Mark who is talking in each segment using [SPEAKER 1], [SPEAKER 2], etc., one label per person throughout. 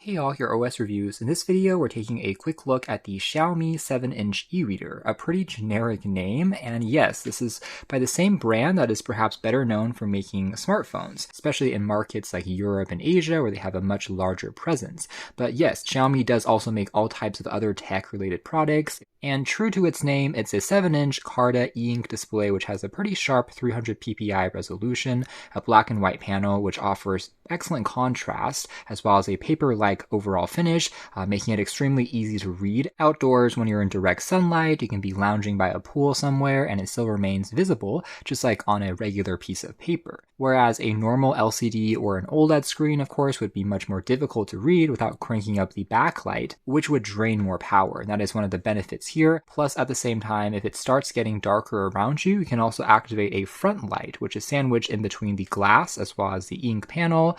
[SPEAKER 1] Hey all, here OS Reviews. In this video, we're taking a quick look at the Xiaomi 7-inch e-reader, a pretty generic name, and yes, this is by the same brand that is perhaps better known for making smartphones, especially in markets like Europe and Asia where they have a much larger presence. But yes, Xiaomi does also make all types of other tech-related products, and true to its name, it's a 7-inch Carta E Ink display which has a pretty sharp 300 ppi resolution, a black and white panel which offers excellent contrast, as well as a paper-like overall finish, making it extremely easy to read outdoors when you're in direct sunlight. You can be lounging by a pool somewhere and it still remains visible, just like on a regular piece of paper. Whereas a normal LCD or an OLED screen, of course, would be much more difficult to read without cranking up the backlight, which would drain more power. And that is one of the benefits here. Plus, at the same time, if it starts getting darker around you, you can also activate a front light, which is sandwiched in between the glass as well as the ink panel,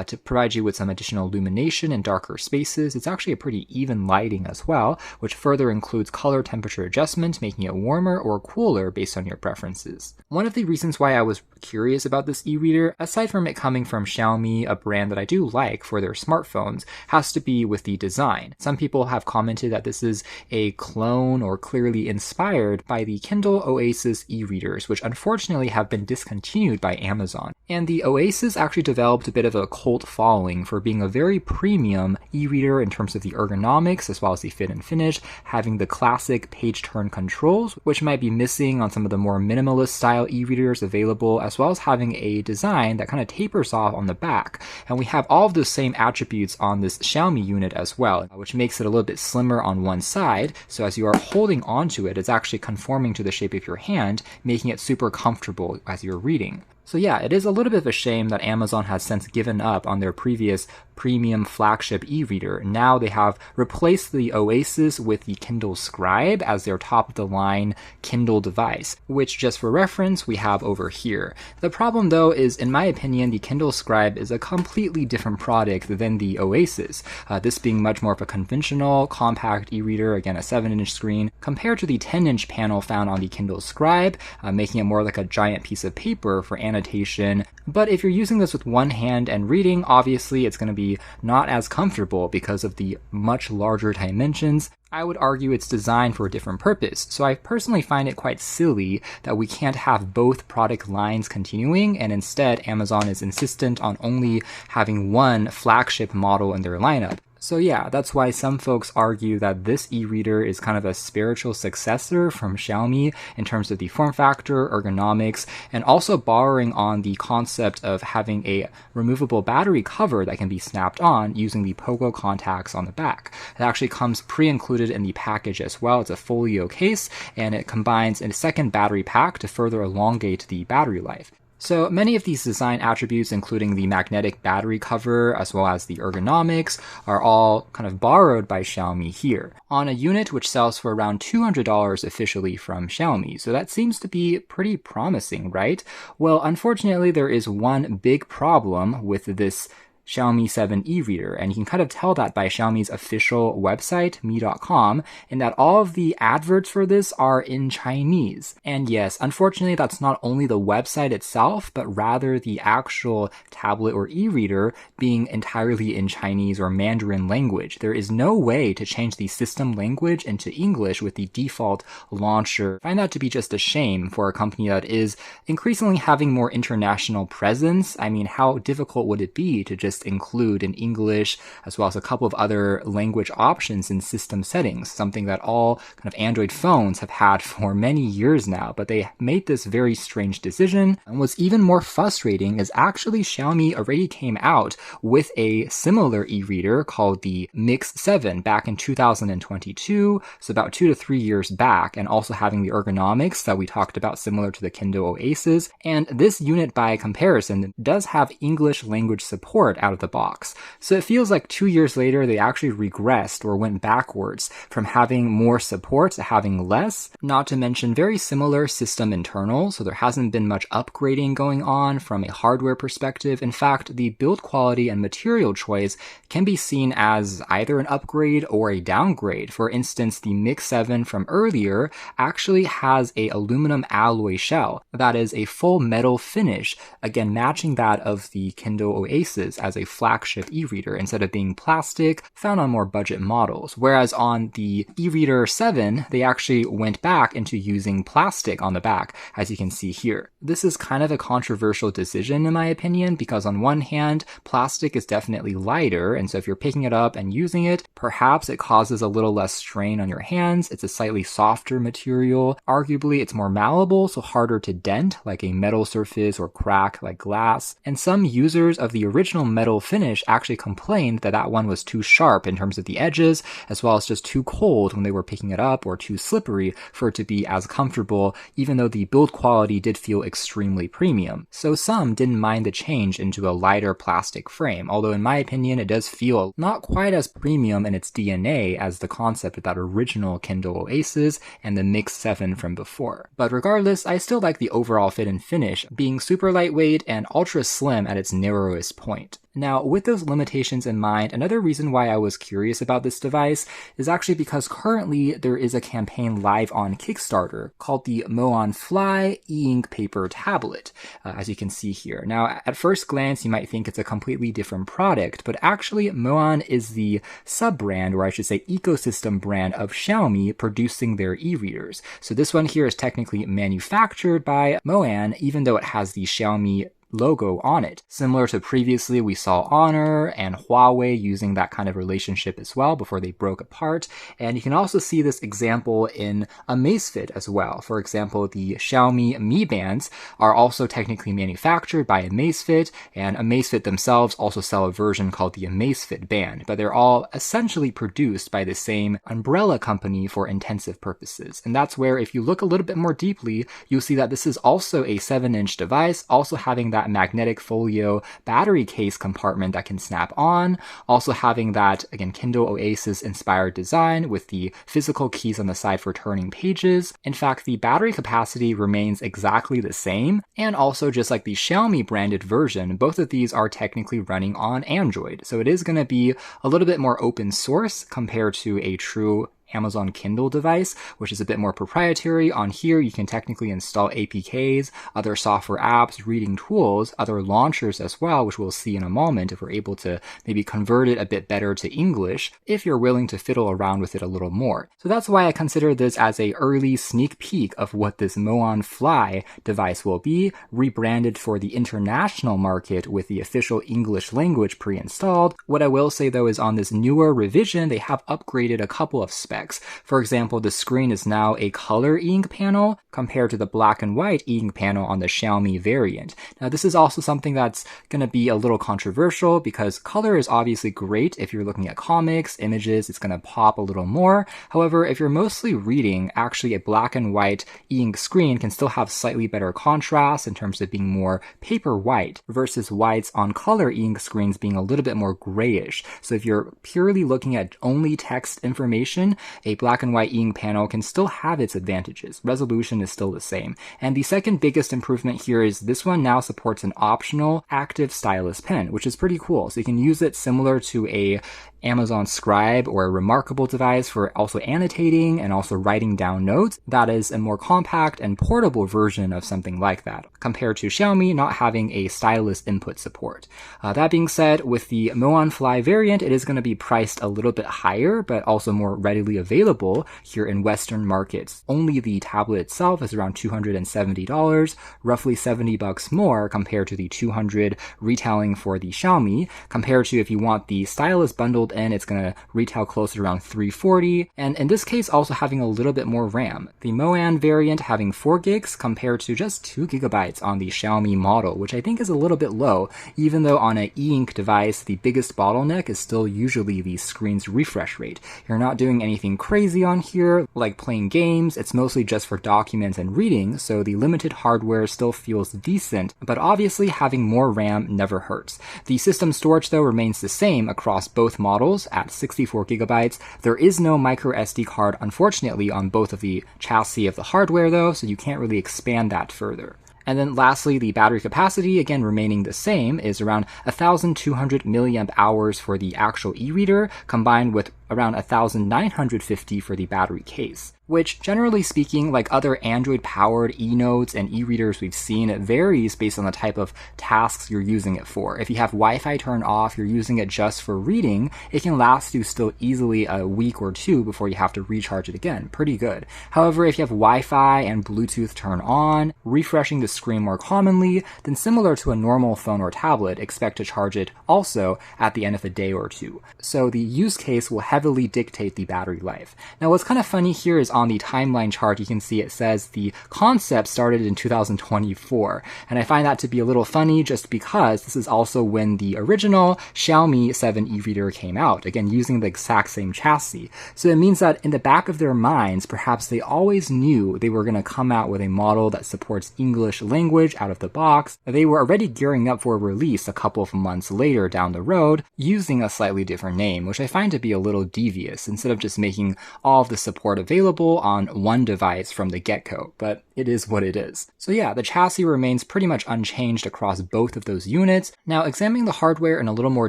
[SPEAKER 1] to provide you with some additional illumination in darker spaces. It's actually a pretty even lighting as well, which further includes color temperature adjustment, making it warmer or cooler based on your preferences. One of the reasons why I was curious about this e-reader, aside from it coming from Xiaomi, a brand that I do like for their smartphones, has to be with the design. Some people have commented that this is a clone or clearly inspired by the Kindle Oasis e-readers, which unfortunately have been discontinued by Amazon. And the Oasis actually developed a bit of a cult following for being a very premium e-reader in terms of the ergonomics as well as the fit and finish, having the classic page turn controls, which might be missing on some of the more minimalist style e-readers available, as well as having a design that kind of tapers off on the back. And we have all of those same attributes on this Xiaomi unit as well, which makes it a little bit slimmer on one side, so as you are holding onto it, it's actually conforming to the shape of your hand, making it super comfortable as you're reading. So yeah, it is a little bit of a shame that Amazon has since given up on their previous premium flagship e-reader. Now they have replaced the Oasis with the Kindle Scribe as their top-of-the-line Kindle device, which, just for reference, we have over here. The problem though is, in my opinion, the Kindle Scribe is a completely different product than the Oasis, this being much more of a conventional, compact e-reader, again a 7-inch screen, compared to the 10-inch panel found on the Kindle Scribe, making it more like a giant piece of paper for annotation. But if you're using this with one hand and reading, obviously it's going to be not as comfortable because of the much larger dimensions. I would argue it's designed for a different purpose, so I personally find it quite silly that we can't have both product lines continuing, and instead Amazon is insistent on only having one flagship model in their lineup. So yeah, that's why some folks argue that this e-reader is kind of a spiritual successor from Xiaomi in terms of the form factor, ergonomics, and also borrowing on the concept of having a removable battery cover that can be snapped on using the pogo contacts on the back. It actually comes pre-included in the package as well. It's a folio case, and it combines a second battery pack to further elongate the battery life. So many of these design attributes, including the magnetic battery cover as well as the ergonomics, are all kind of borrowed by Xiaomi here, on a unit which sells for around $200 officially from Xiaomi. So that seems to be pretty promising, right? Well, unfortunately, there is one big problem with this Xiaomi 7 e-reader, and you can kind of tell that by Xiaomi's official website, mi.com, in that all of the adverts for this are in Chinese. And yes, unfortunately, that's not only the website itself, but rather the actual tablet or e-reader being entirely in Chinese or Mandarin language. There is no way to change the system language into English with the default launcher. I find that to be just a shame for a company that is increasingly having more international presence. I mean, how difficult would it be to just include in English as well as a couple of other language options in system settings, something that all kind of Android phones have had for many years now, but they made this very strange decision. And what's even more frustrating is actually Xiaomi already came out with a similar e-reader called the Mix 7 back in 2022, so about 2 to 3 years back, and also having the ergonomics that we talked about similar to the Kindle Oasis. And this unit by comparison does have English language support out of the box. So it feels like 2 years later, they actually regressed or went backwards from having more support to having less, not to mention very similar system internals. So there hasn't been much upgrading going on from a hardware perspective. In fact, the build quality and material choice can be seen as either an upgrade or a downgrade. For instance, the Mix 7 from earlier actually has a aluminum alloy shell that is a full metal finish, again matching that of the Kindle Oasis, as as a flagship e-reader instead of being plastic found on more budget models. Whereas on the e-reader 7, they actually went back into using plastic on the back, as you can see here. This is kind of a controversial decision in my opinion, because on one hand, plastic is definitely lighter, and so if you're picking it up and using it, perhaps it causes a little less strain on your hands. It's a slightly softer material. Arguably, it's more malleable, so harder to dent, like a metal surface, or crack, like glass. And some users of the original metal finish actually complained that that one was too sharp in terms of the edges, as well as just too cold when they were picking it up, or too slippery for it to be as comfortable, even though the build quality did feel extremely premium. So some didn't mind the change into a lighter plastic frame, although in my opinion it does feel not quite as premium in its DNA as the concept of that original Kindle Oasis and the Mix 7 from before. But regardless, I still like the overall fit and finish, being super lightweight and ultra slim at its narrowest point. Now, with those limitations in mind, another reason why I was curious about this device is actually because currently there is a campaign live on Kickstarter called the MoaanFLY E Ink Paper Tablet, as you can see here. Now, at first glance, you might think it's a completely different product, but actually Moan is the sub-brand, or I should say ecosystem brand of Xiaomi producing their e-readers. So this one here is technically manufactured by Moan, even though it has the Xiaomi logo on it. Similar to previously, we saw Honor and Huawei using that kind of relationship as well before they broke apart. And you can also see this example in Amazfit as well. For example, the Xiaomi Mi Bands are also technically manufactured by Amazfit, and Amazfit themselves also sell a version called the Amazfit Band, but they're all essentially produced by the same umbrella company for intensive purposes. And that's where, if you look a little bit more deeply, you'll see that this is also a 7-inch device, also having that magnetic folio battery case compartment that can snap on, also having that, again, Kindle Oasis inspired design with the physical keys on the side for turning pages. In fact, the battery capacity remains exactly the same, and also just like the Xiaomi branded version, both of these are technically running on Android. So it is going to be a little bit more open source compared to a true Amazon Kindle device, which is a bit more proprietary. On here, you can technically install APKs, other software apps, reading tools, other launchers as well, which we'll see in a moment if we're able to maybe convert it a bit better to English, if you're willing to fiddle around with it a little more. So that's why I consider this as an early sneak peek of what this MoaanFLY device will be, rebranded for the international market with the official English language pre-installed. What I will say though is on this newer revision, they have upgraded a couple of specs. For example, the screen is now a color e-ink panel compared to the black and white e-ink panel on the Xiaomi variant. Now, this is also something that's going to be a little controversial because color is obviously great if you're looking at comics, images, it's going to pop a little more. However, if you're mostly reading, actually a black and white e-ink screen can still have slightly better contrast in terms of being more paper white versus whites on color e-ink screens being a little bit more grayish. So if you're purely looking at only text information, a black and white e-ink panel can still have its advantages. Resolution is still the same. And the second biggest improvement here is this one now supports an optional active stylus pen, which is pretty cool. So you can use it similar to a Amazon Scribe or a Remarkable device for also annotating and also writing down notes. That is a more compact and portable version of something like that, compared to Xiaomi not having a stylus input support. That being said, with the MoaanFLY variant, it is going to be priced a little bit higher, but also more readily available here in Western markets. Only the tablet itself is around $270, roughly $70 more compared to the $200 retailing for the Xiaomi, compared to if you want the stylus bundled in, it's going to retail closer to around $340, and in this case also having a little bit more RAM. The Moan variant having 4 gigs compared to just 2 gigabytes on the Xiaomi model, which I think is a little bit low, even though on an e-ink device the biggest bottleneck is still usually the screen's refresh rate. You're not doing anything crazy on here, like playing games, it's mostly just for documents and reading, so the limited hardware still feels decent, but obviously having more RAM never hurts. The system storage though remains the same across both models at 64 gigabytes. There is no micro SD card, unfortunately, on both of the chassis of the hardware though, so you can't really expand that further. And then lastly, the battery capacity, again remaining the same, is around 1,200 milliamp hours for the actual e-reader, combined with around $1,950 for the battery case, which, generally speaking, like other Android-powered e-notes and e-readers we've seen, it varies based on the type of tasks you're using it for. If you have Wi-Fi turned off, you're using it just for reading, it can last you still easily a week or two before you have to recharge it again. Pretty good. However, if you have Wi-Fi and Bluetooth turned on, refreshing the screen more commonly, then similar to a normal phone or tablet, expect to charge it also at the end of a day or two. So the use case will heavily dictate the battery life. Now, what's kind of funny here is on the timeline chart, you can see it says the concept started in 2024. And I find that to be a little funny just because this is also when the original Xiaomi 7 e-reader came out, again, using the exact same chassis. So it means that in the back of their minds, perhaps they always knew they were going to come out with a model that supports English language out of the box. They were already gearing up for a release a couple of months later down the road using a slightly different name, which I find to be a little devious, instead of just making all of the support available on one device from the get-go, but it is what it is. So yeah, the chassis remains pretty much unchanged across both of those units. Now, examining the hardware in a little more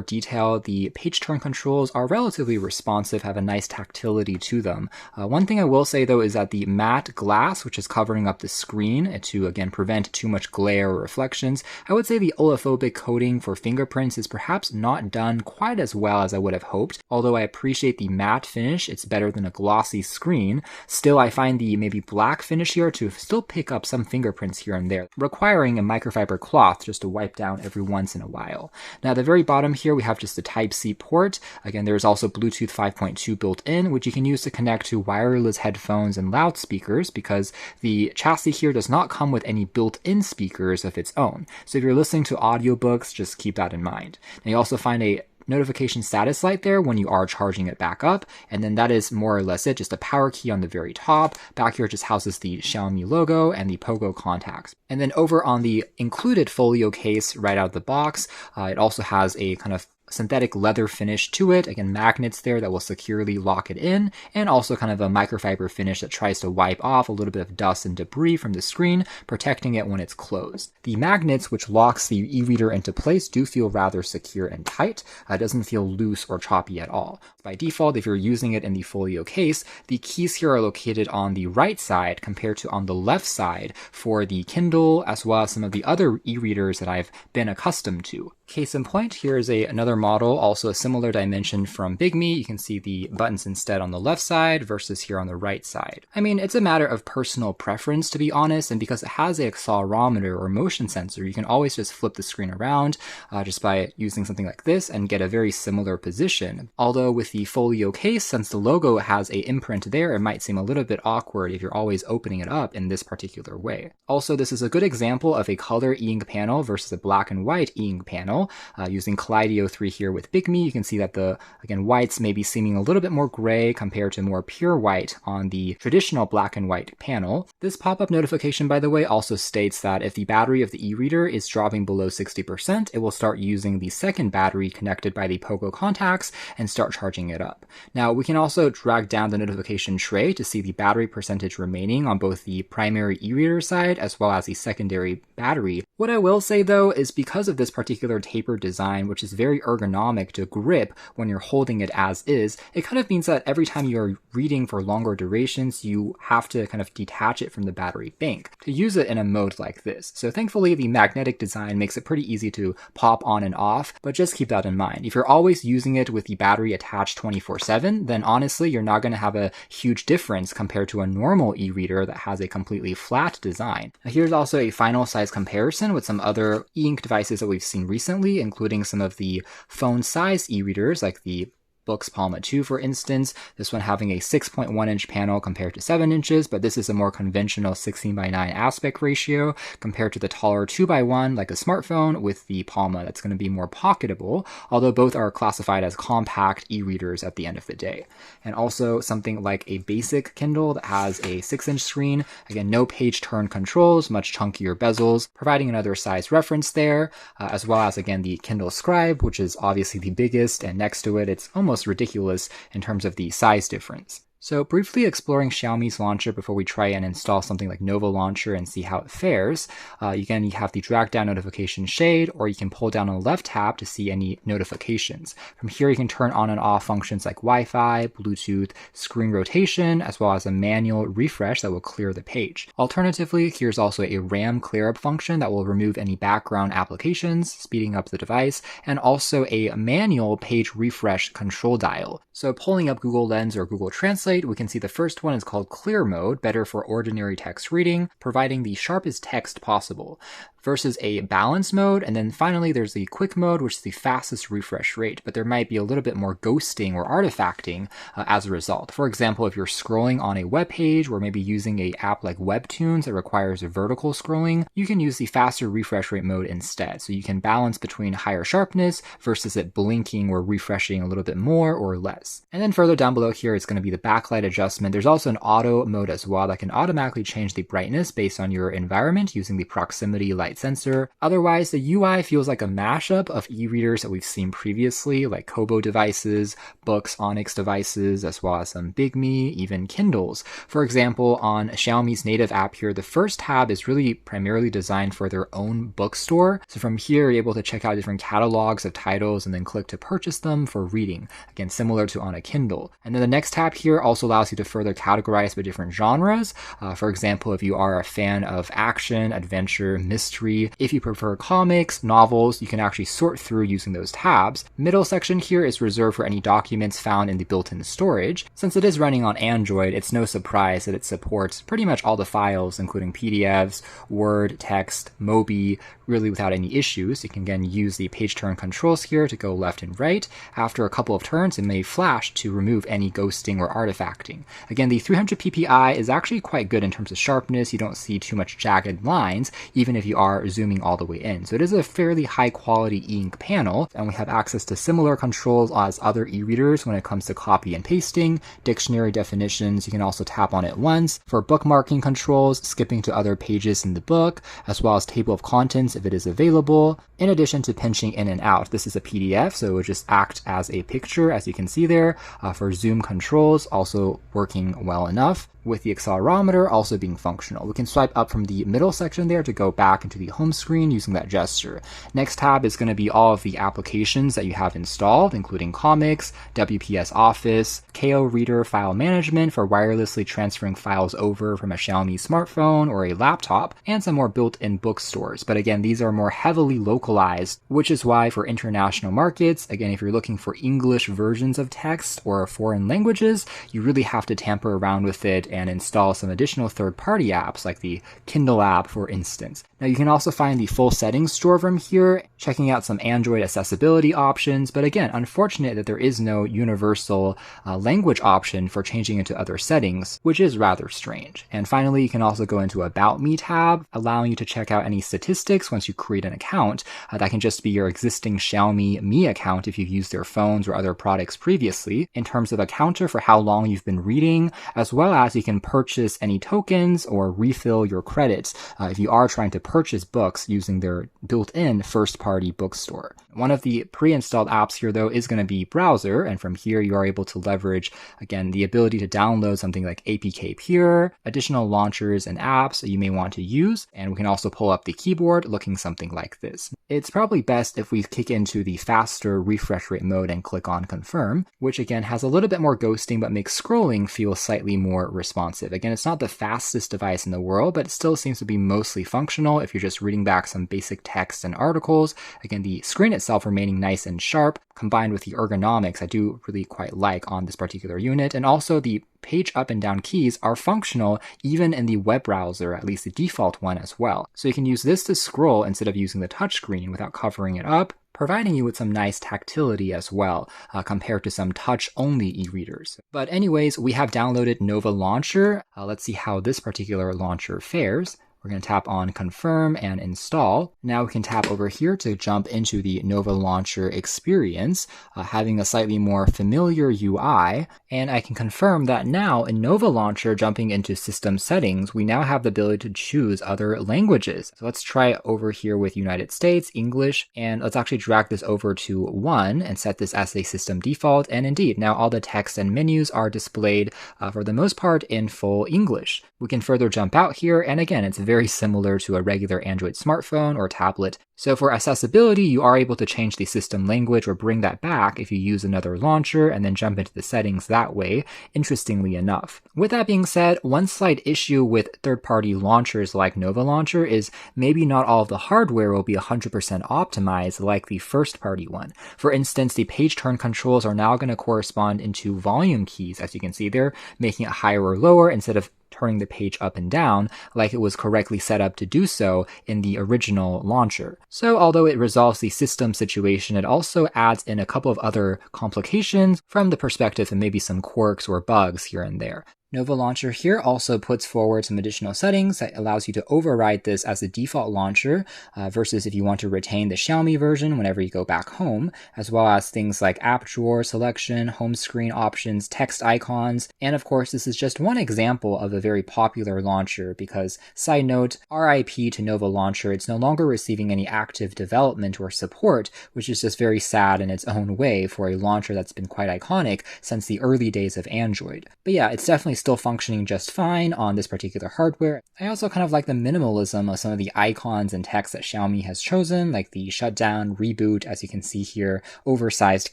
[SPEAKER 1] detail, the page turn controls are relatively responsive, have a nice tactility to them. One thing I will say though is that the matte glass, which is covering up the screen to again prevent too much glare or reflections, I would say the oleophobic coating for fingerprints is perhaps not done quite as well as I would have hoped. Although I appreciate the matte finish, it's better than a glossy screen. Still, I find the maybe black finish here to still pick up some fingerprints here and there, requiring a microfiber cloth just to wipe down every once in a while. Now, at the very bottom here, we have just a Type-C port. Again, there's also Bluetooth 5.2 built in, which you can use to connect to wireless headphones and loudspeakers, because the chassis here does not come with any built-in speakers of its own. So if you're listening to audiobooks, just keep that in mind. Now, you also find a notification status light there when you are charging it back up, and then that is more or less it, just a power key on the very top. Back here just houses the Xiaomi logo and the Pogo contacts. And then over on the included folio case right out of the box, it also has a kind of synthetic leather finish to it. Again, magnets there that will securely lock it in, and also kind of a microfiber finish that tries to wipe off a little bit of dust and debris from the screen, protecting it when it's closed. The magnets, which locks the e-reader into place, do feel rather secure and tight. It doesn't feel loose or choppy at all. By default, if you're using it in the folio case, the keys here are located on the right side compared to on the left side for the Kindle, as well as some of the other e-readers that I've been accustomed to. Case in point, here is another model, also a similar dimension from Bigme. You can see the buttons instead on the left side versus here on the right side. I mean, it's a matter of personal preference, to be honest, and because it has an accelerometer or motion sensor, you can always just flip the screen around just by using something like this and get a very similar position. Although with the folio case, since the logo has an imprint there, it might seem a little bit awkward if you're always opening it up in this particular way. Also, this is a good example of a color e-ink panel versus a black and white e-ink panel. Using Kaleido 3 here with Bigme, you can see that the, again, whites may be seeming a little bit more gray compared to more pure white on the traditional black and white panel. This pop-up notification, by the way, also states that if the battery of the e-reader is dropping below 60%, it will start using the second battery connected by the Pogo contacts and start charging it up. Now, we can also drag down the notification tray to see the battery percentage remaining on both the primary e-reader side as well as the secondary battery. What I will say, though, is because of this particular tapered design, which is very ergonomic to grip when you're holding it as is, it kind of means that every time you're reading for longer durations, you have to kind of detach it from the battery bank to use it in a mode like this. So thankfully, the magnetic design makes it pretty easy to pop on and off, but just keep that in mind. If you're always using it with the battery attached 24/7, then honestly, you're not going to have a huge difference compared to a normal e-reader that has a completely flat design. Now, here's also a final size comparison with some other e-ink devices that we've seen recently, including some of the phone-sized e-readers like the Books Palma 2, for instance, this one having a 6.1-inch panel compared to 7 inches, but this is a more conventional 16:9 aspect ratio compared to the taller 2:1 like a smartphone with the Palma that's going to be more pocketable, although both are classified as compact e-readers at the end of the day. And also something like a basic Kindle that has a 6-inch screen, again, no page turn controls, much chunkier bezels, providing another size reference there, as well as, again, the Kindle Scribe, which is obviously the biggest, and next to it, it's almost ridiculous in terms of the size difference. So briefly exploring Xiaomi's launcher before we try and install something like Nova Launcher and see how it fares. Again, you have the drag down notification shade, or you can pull down on the left tab to see any notifications. From here, you can turn on and off functions like Wi-Fi, Bluetooth, screen rotation, as well as a manual refresh that will clear the page. Alternatively, here's also a RAM clear-up function that will remove any background applications, speeding up the device, and also a manual page refresh control dial. So pulling up Google Lens or Google Translate, we can see the first one is called Clear Mode, better for ordinary text reading, providing the sharpest text possible, versus a balance mode. And then finally, there's the quick mode, which is the fastest refresh rate, but there might be a little bit more ghosting or artifacting as a result. For example, if you're scrolling on a web page or maybe using an app like Webtoons that requires vertical scrolling, you can use the faster refresh rate mode instead. So you can balance between higher sharpness versus it blinking or refreshing a little bit more or less. And then further down below here, it's going to be the backlight adjustment. There's also an auto mode as well that can automatically change the brightness based on your environment using the proximity light sensor. Otherwise, the UI feels like a mashup of e-readers that we've seen previously, like Kobo devices, Books, Onyx devices, as well as some Bigme, even Kindles. For example, on Xiaomi's native app here, the first tab is really primarily designed for their own bookstore. So from here, you're able to check out different catalogs of titles and then click to purchase them for reading. Again, similar to on a Kindle. And then the next tab here also allows you to further categorize by different genres. For example, if you are a fan of action, adventure, mystery, if you prefer comics, novels, you can actually sort through using those tabs. Middle section here is reserved for any documents found in the built-in storage. Since it is running on Android, it's no surprise that it supports pretty much all the files, including PDFs, Word, text, Mobi, really without any issues. You can again use the page turn controls here to go left and right. After a couple of turns, it may flash to remove any ghosting or artifacting. Again, the 300 ppi is actually quite good in terms of sharpness. You don't see too much jagged lines, even if you are zooming all the way in. So it is a fairly high quality e-ink panel, and we have access to similar controls as other e-readers when it comes to copy and pasting, dictionary definitions. You can also tap on it once for bookmarking controls, skipping to other pages in the book, as well as table of contents if it is available, in addition to pinching in and out. This is a PDF, so it would just act as a picture, as you can see there. For zoom controls, also working well enough, with the accelerometer also being functional. We can swipe up from the middle section there to go back into the home screen using that gesture. Next tab is going to be all of the applications that you have installed, including comics, WPS Office, KO Reader file management for wirelessly transferring files over from a Xiaomi smartphone or a laptop, and some more built-in bookstores. But again, these are more heavily localized, which is why for international markets, again, if you're looking for English versions of text or foreign languages, you really have to tamper around with it and install some additional third-party apps like the Kindle app, for instance. Now you can also find the full settings store from here, checking out some Android accessibility options, but again, unfortunate that there is no universal language option for changing into other settings, which is rather strange. And finally, you can also go into About Me tab, allowing you to check out any statistics once you create an account. That can just be your existing Xiaomi Mi account if you've used their phones or other products previously, in terms of a counter for how long you've been reading, as well as you can purchase any tokens or refill your credits if you are trying to purchase books using their built-in first-party bookstore. One of the pre-installed apps here, though, is going to be Browser, and from here you are able to leverage, again, the ability to download something like APK Pure, additional launchers and apps that you may want to use, and we can also pull up the keyboard looking something like this. It's probably best if we kick into the faster refresh rate mode and click on Confirm, which again has a little bit more ghosting but makes scrolling feel slightly more responsive. Again, it's not the fastest device in the world, but it still seems to be mostly functional if you're just reading back some basic text and articles. Again, the screen itself remaining nice and sharp, combined with the ergonomics I do really quite like on this particular unit, and also the page up and down keys are functional even in the web browser, at least the default one as well. So you can use this to scroll instead of using the touchscreen without covering it up, providing you with some nice tactility as well, compared to some touch-only e-readers. But anyways, we have downloaded Nova Launcher. Let's see how this particular launcher fares. We're going to tap on confirm and install. Now we can tap over here to jump into the Nova Launcher experience, having a slightly more familiar UI. And I can confirm that now in Nova Launcher, jumping into system settings, we now have the ability to choose other languages. So let's try over here with United States, English, and let's actually drag this over to 1 and set this as a system default. And indeed, now all the text and menus are displayed for the most part in full English. We can further jump out here, and again, it's very similar to a regular Android smartphone or tablet. So for accessibility, you are able to change the system language or bring that back if you use another launcher and then jump into the settings that way, interestingly enough. With that being said, one slight issue with third-party launchers like Nova Launcher is maybe not all of the hardware will be 100% optimized like the first-party one. For instance, the page turn controls are now going to correspond into volume keys, as you can see there, making it higher or lower instead of turning the page up and down like it was correctly set up to do so in the original launcher. So although it resolves the system situation, it also adds in a couple of other complications from the perspective of maybe some quirks or bugs here and there. Nova Launcher here also puts forward some additional settings that allows you to override this as a default launcher versus if you want to retain the Xiaomi version whenever you go back home, as well as things like app drawer selection, home screen options, text icons, and of course this is just one example of a very popular launcher because, side note, RIP to Nova Launcher, it's no longer receiving any active development or support, which is just very sad in its own way for a launcher that's been quite iconic since the early days of Android. But yeah, it's definitely still functioning just fine on this particular hardware. I also kind of like the minimalism of some of the icons and text that Xiaomi has chosen, like the shutdown, reboot, as you can see here, oversized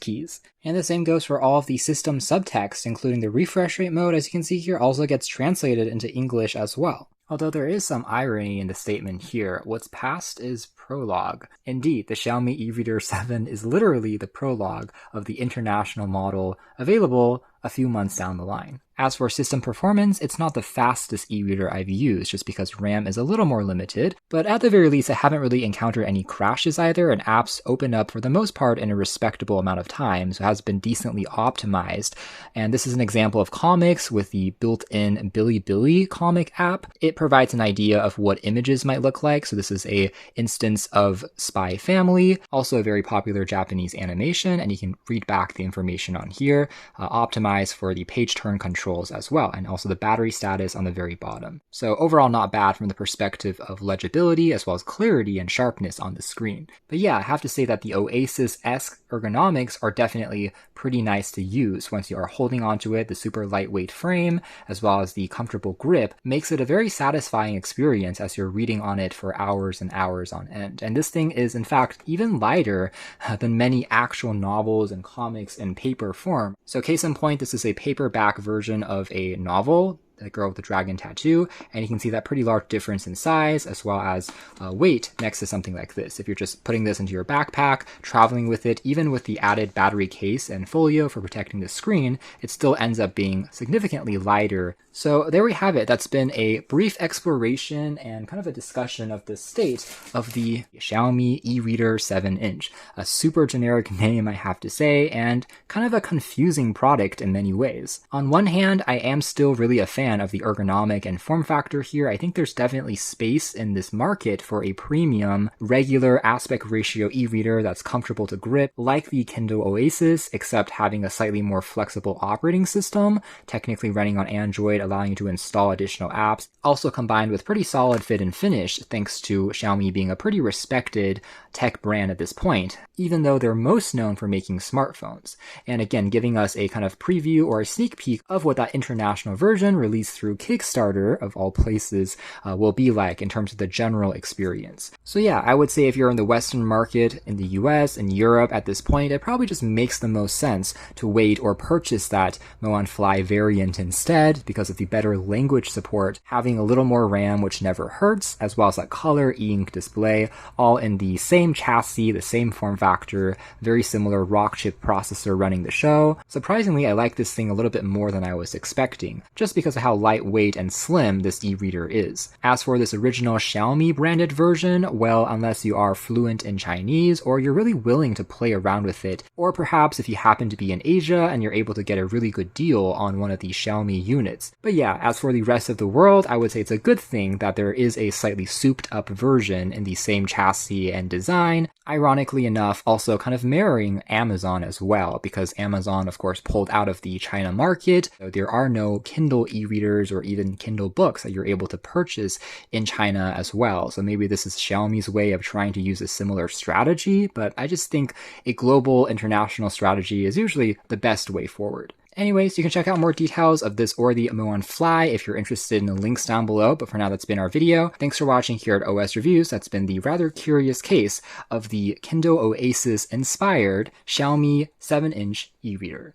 [SPEAKER 1] keys. And the same goes for all of the system subtext, including the refresh rate mode, as you can see here, also gets translated into English as well. Although there is some irony in the statement here, what's past is prologue. Indeed, the Xiaomi E-reader 7 is literally the prologue of the international model available a few months down the line. As for system performance, it's not the fastest e-reader I've used just because RAM is a little more limited, but at the very least I haven't really encountered any crashes either, and apps open up for the most part in a respectable amount of time, so it has been decently optimized. And this is an example of comics with the built-in Bilibili comic app. It provides an idea of what images might look like, so this is a instance of Spy Family, also a very popular Japanese animation, and you can read back the information on here, optimized for the page turn control as well, and also the battery status on the very bottom. So overall not bad from the perspective of legibility as well as clarity and sharpness on the screen. But yeah, I have to say that the Oasis-esque ergonomics are definitely pretty nice to use once you are holding onto it. The super lightweight frame as well as the comfortable grip makes it a very satisfying experience as you're reading on it for hours and hours on end. And this thing is in fact even lighter than many actual novels and comics in paper form. So case in point, this is a paperback version of a novel, The Girl with the Dragon Tattoo, and you can see that pretty large difference in size as well as weight next to something like this. If you're just putting this into your backpack, traveling with it, even with the added battery case and folio for protecting the screen, it still ends up being significantly lighter. So there we have it. That's been a brief exploration and kind of a discussion of the state of the Xiaomi E-reader 7-inch. A super generic name, I have to say, and kind of a confusing product in many ways. On one hand, I am still really a fan of the ergonomic and form factor here. I think there's definitely space in this market for a premium, regular aspect ratio e-reader that's comfortable to grip, like the Kindle Oasis, except having a slightly more flexible operating system, technically running on Android, allowing you to install additional apps, also combined with pretty solid fit and finish, thanks to Xiaomi being a pretty respected tech brand at this point, even though they're most known for making smartphones. And again, giving us a kind of preview or a sneak peek of what that international version released through Kickstarter, of all places, will be like in terms of the general experience. So yeah, I would say if you're in the Western market, in the US and Europe at this point, it probably just makes the most sense to wait or purchase that MoaanFLY variant instead because of the better language support, having a little more RAM, which never hurts, as well as that color e-ink display, all in the same chassis, the same form factor, very similar rock chip processor running the show. Surprisingly, I like this thing a little bit more than I was expecting, just because of how how lightweight and slim this e-reader is. As for this original Xiaomi branded version, well, unless you are fluent in Chinese or you're really willing to play around with it, or perhaps if you happen to be in Asia and you're able to get a really good deal on one of the Xiaomi units. But yeah, as for the rest of the world, I would say it's a good thing that there is a slightly souped up version in the same chassis and design, ironically enough also kind of mirroring Amazon as well, because Amazon of course pulled out of the China market, so there are no Kindle e-readers or even Kindle books that you're able to purchase in China as well. So maybe this is Xiaomi's way of trying to use a similar strategy, but I just think a global international strategy is usually the best way forward. Anyways, you can check out more details of this or the MoaanFLY if you're interested in the links down below, but for now that's been our video. Thanks for watching here at OS Reviews. That's been the rather curious case of the Kindle Oasis inspired Xiaomi 7-inch e-reader.